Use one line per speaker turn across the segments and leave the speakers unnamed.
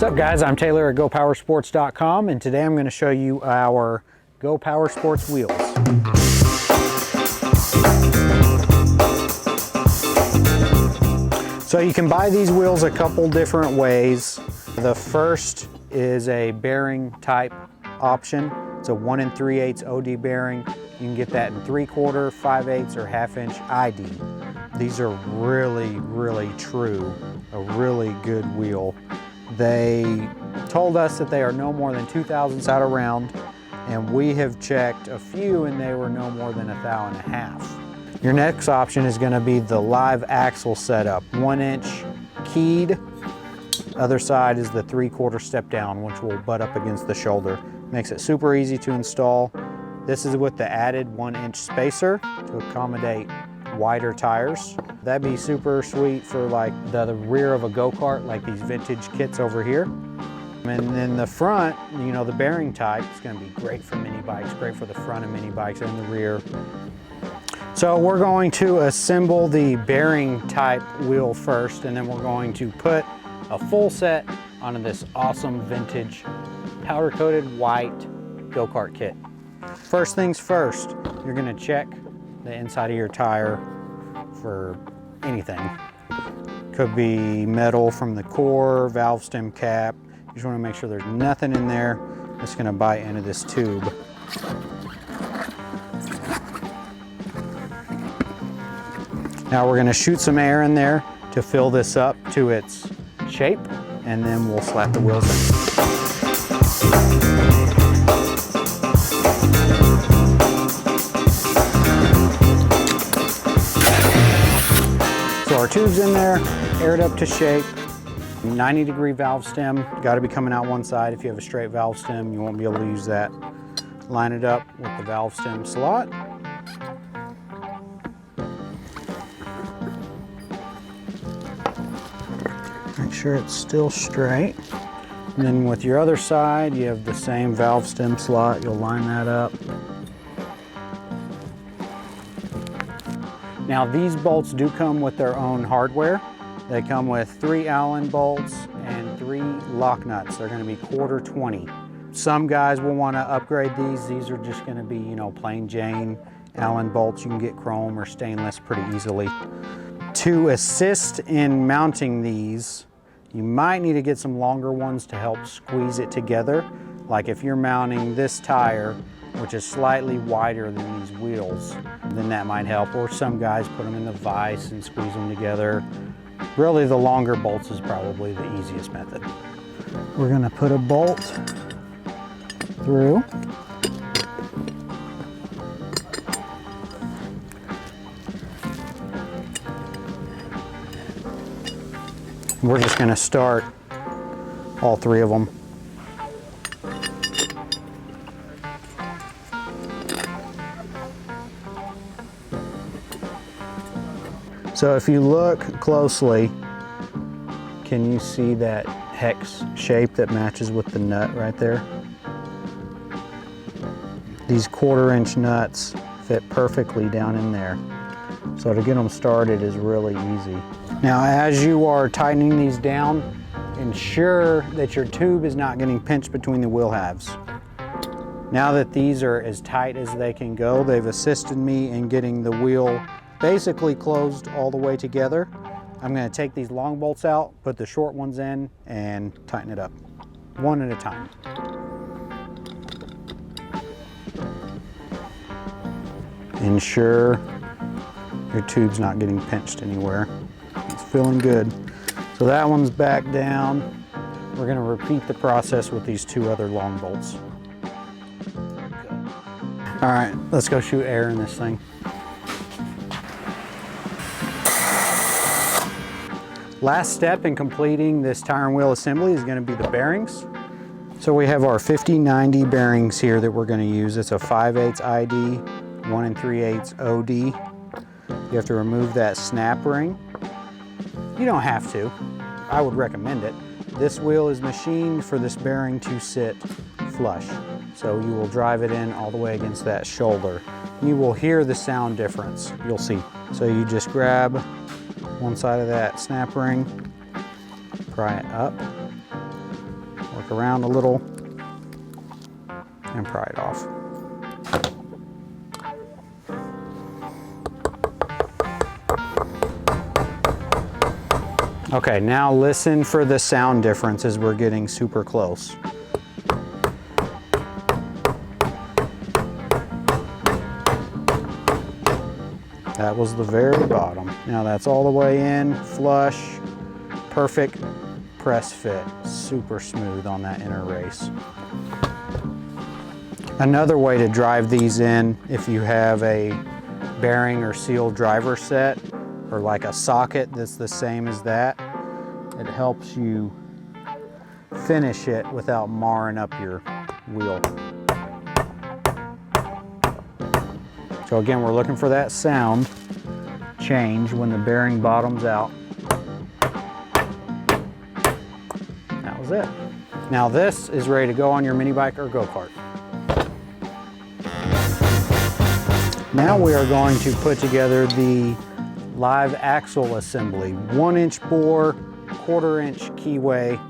What's up guys, I'm Taylor at GoPowerSports.com and today I'm going to show you our GoPowerSports wheels. So you can buy these wheels a couple different ways. The first is a bearing type option. It's a 1 3/8 OD bearing. You can get that in 3/4, 5/8 or 1/2 inch ID. These are really true, a really good wheel. They told us that they are no more than 2 thousandths out of round, and we have checked a few and they were no more than 1.5 thou. Your next option is going to be the live axle setup, 1 inch keyed. Other side is the 3/4 step down, which will butt up against the shoulder. Makes it super easy to install. This is with the added 1 inch spacer to accommodate wider tires. That'd be super sweet for like the rear of a go-kart, like these vintage kits over here. And then the front, you know, the bearing type is going to be great for mini bikes, great for the front of mini bikes and the rear. So we're going to assemble the bearing type wheel first, and then we're going to put a full set onto this awesome vintage powder coated white go-kart kit. First things first, you're going to check the inside of your tire for anything. Could be metal from the core, valve stem cap. You just want to make sure there's nothing in there that's going to bite into this tube. Now we're going to shoot some air in there to fill this up to its shape, and then we'll slap the wheels in. So our tube's in there, aired up to shape. 90-degree valve stem, got to be coming out one side. If you have a straight valve stem, you won't be able to use that. Line it up with the valve stem slot. Make sure it's still straight. And then with your other side, you have the same valve stem slot. You'll line that up. Now these bolts do come with their own hardware. They come with 3 Allen bolts and 3 lock nuts. They're going to be 1/4 20. Some guys will want to upgrade these. These are just going to be, you know, plain Jane Allen bolts. You can get chrome or stainless pretty easily. To assist in mounting these, you might need to get some longer ones to help squeeze it together. Like if you're mounting this tire, which is slightly wider than these wheels, then that might help. Or some guys put them in the vise and squeeze them together. Really, the longer bolts is probably the easiest method. We're gonna put a bolt through. We're just gonna start all 3 of them. So if you look closely, can you see that hex shape that matches with the nut right there? These 1/4 inch nuts fit perfectly down in there. So to get them started is really easy. Now as you are tightening these down, ensure that your tube is not getting pinched between the wheel halves. Now that these are as tight as they can go, they've assisted me in getting the wheel basically closed all the way together. I'm going to take these long bolts out, put the short ones in, and tighten it up, one at a time. Ensure your tube's not getting pinched anywhere. It's feeling good. So that one's back down. We're going to repeat the process with these 2 other long bolts. All right, let's go shoot air in this thing. Last step in completing this tire and wheel assembly is going to be the bearings. So we have our 50/90 bearings here that we're going to use. It's a 5/8 ID, 1 3/8 OD. You have to remove that snap ring. You don't have to. I would recommend it. This wheel is machined for this bearing to sit flush. So you will drive it in all the way against that shoulder. You will hear the sound difference. You'll see. So you just grab one side of that snap ring, pry it up, Work around a little and pry it off. Okay, now listen for the sound difference as we're getting super close. That was the very bottom. Now that's all the way in, flush, perfect press fit, super smooth on that inner race. Another way to drive these in, if you have a bearing or seal driver set, or like a socket that's the same as that, it helps you finish it without marring up your wheel. So again, we're looking for that sound change when the bearing bottoms out. That was it. Now this is ready to go on your mini bike or go-kart. Now we are going to put together the live axle assembly. 1-inch bore, 1/4-inch keyway.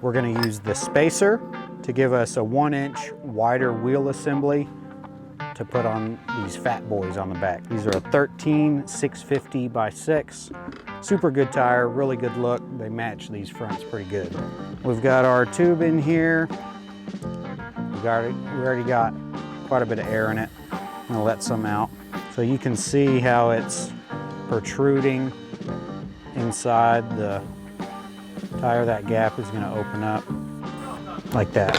We're going to use the spacer to give us a 1-inch wider wheel assembly to put on these fat boys on the back. These are a 13 650 by 6. Super good tire, really good look. They match these fronts pretty good. We've got our tube in here. We already got quite a bit of air in it. I'm gonna let some out. So you can see how it's protruding inside the tire. That gap is gonna open up like that.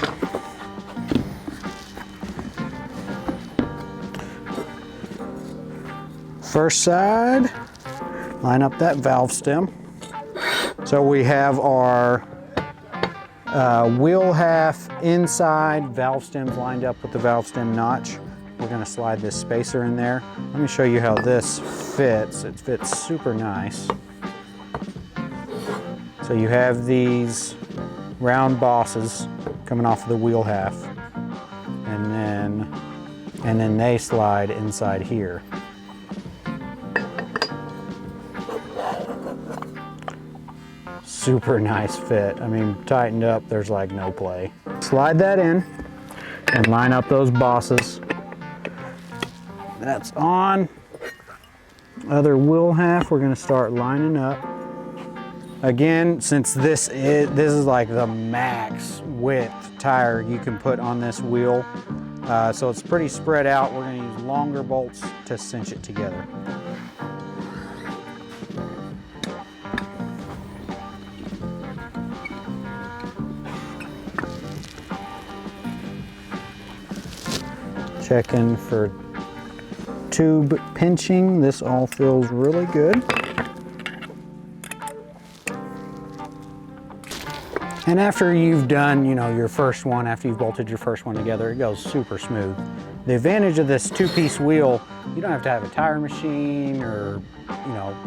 First side, line up that valve stem. So we have our wheel half inside, valve stems lined up with the valve stem notch. We're gonna slide this spacer in there. Let me show you how this fits. It fits super nice. So you have these round bosses coming off of the wheel half, and then they slide inside here. Super nice fit. I mean, tightened up, there's like no play. Slide that in and line up those bosses. That's on. Other wheel half, we're gonna start lining up. Again, since this is like the max width tire you can put on this wheel, so it's pretty spread out, we're gonna use longer bolts to cinch it together. Checking for tube pinching. This all feels really good. And after you've done, your first one, after you've bolted your first one together, it goes super smooth. The advantage of this two-piece wheel, you don't have to have a tire machine or,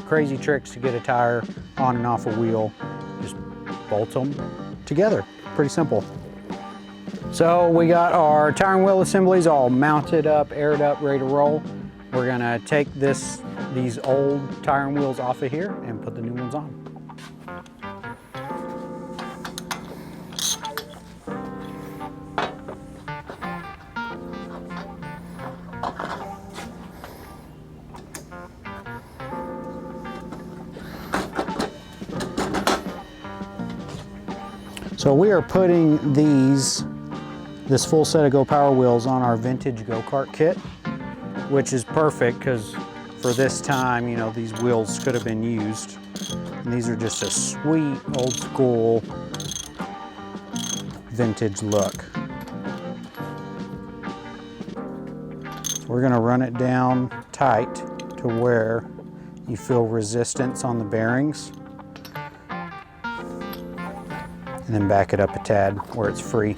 crazy tricks to get a tire on and off a wheel. Just bolt them together. Pretty simple. So we got our tire and wheel assemblies all mounted up, aired up, ready to roll. We're gonna take these old tire and wheels off of here and put the new ones on. So we are putting this full set of GoPowerWheels on our vintage go-kart kit, which is perfect because for this time, these wheels could have been used. And these are just a sweet old school vintage look. So we're gonna run it down tight to where you feel resistance on the bearings. And then back it up a tad where it's free.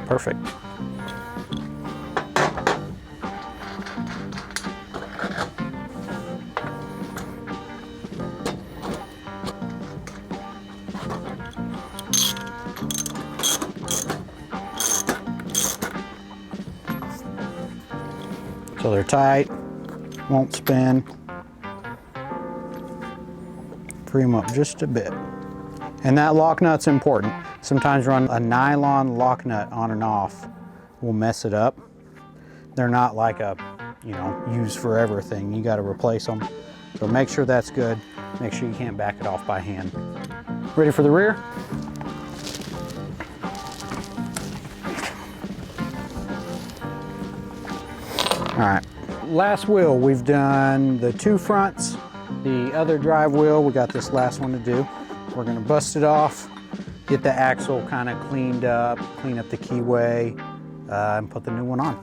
Perfect. So they're tight, won't spin. Free them up just a bit. And that lock nut's important. Sometimes run a nylon lock nut on and off will mess it up. They're not like a, use forever thing. You got to replace them. So make sure that's good. Make sure you can't back it off by hand. Ready for the rear? All right, last wheel, we've done the 2 fronts, the other drive wheel, we got this last one to do. We're gonna bust it off, get the axle kind of cleaned up, clean up the keyway, and put the new one on.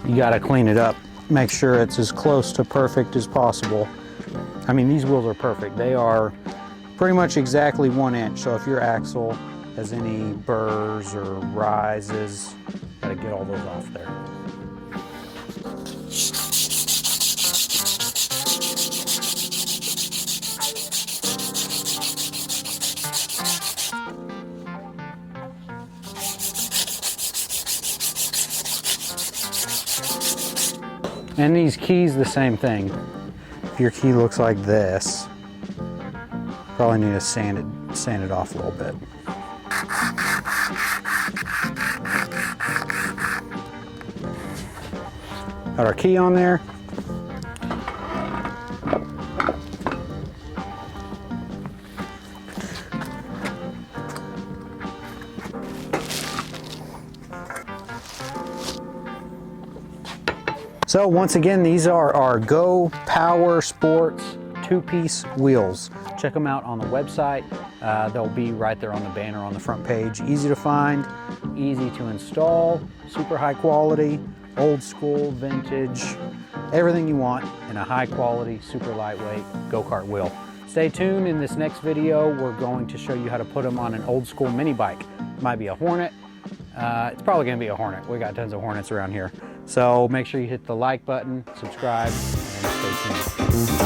You gotta clean it up. Make sure it's as close to perfect as possible. I mean, these wheels are perfect. They are pretty much exactly 1 inch. So if your axle has any burrs or rises, gotta get all those off there. And these keys, the same thing. If your key looks like this, probably need to sand it off a little bit. Got our key on there. So once again, these are our GoPowerSports 2-piece wheels. Check them out on the website. They'll be right there on the banner on the front page. Easy to find, easy to install, super high quality, old school, vintage, everything you want in a high quality, super lightweight go-kart wheel. Stay tuned. In this next video, we're going to show you how to put them on an old school mini bike. It might be a Hornet. It's probably gonna be a Hornet. We got tons of Hornets around here. So make sure you hit the like button, subscribe, and stay tuned.